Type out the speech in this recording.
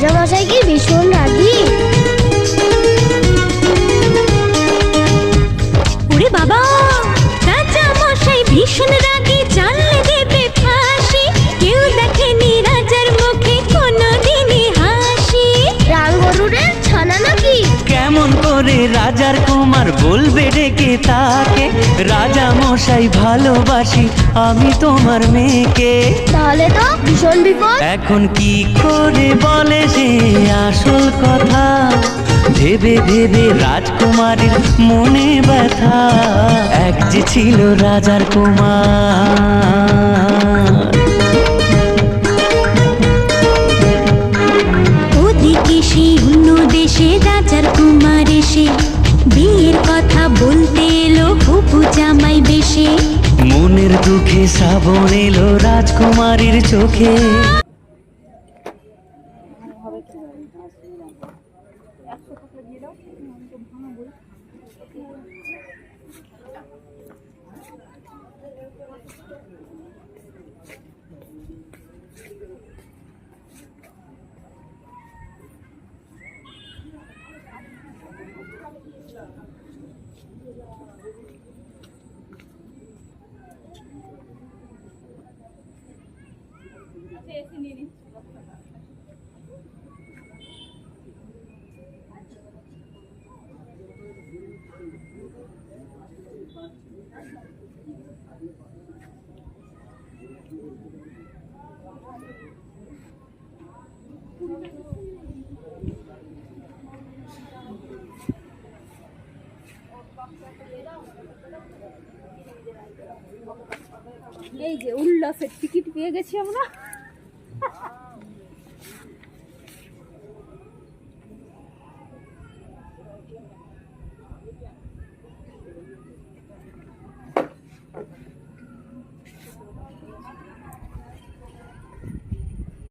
রাজামশাই কি ভীষণ রাগী? ওরে বাবা, রাজামশাই ভীষণ রাগী, জানলে দেবে ফাঁসি। কেউ দেখেনি রাজার মুখে কোনোদিনই হাসি। রাম গরুরে ছানা নাকি? কেমন করে রাজার কুমার বলবে ডেকে তাকে, রাজা মশাই ভালোবাসি আমি তোমার মেয়েকে। তাহলে তো ভীষণ বিপদ। এখন কি করে বলে সে আসল কথা, ভেবে ভেবে রাজকুমারীর মনে ব্যথা। এক যে ছিল রাজার কুমার। ওদিকে সেই অন্য দেশে রাজার কুমার এসে বিয়ের কথা বলতে এলো হবু জামাই বেশে। মনের দুঃখে শ্রাবণ এলো রাজকুমারীর চোখে। এই যে উল্লাসের টিকিট পেয়ে গেছি আমরা।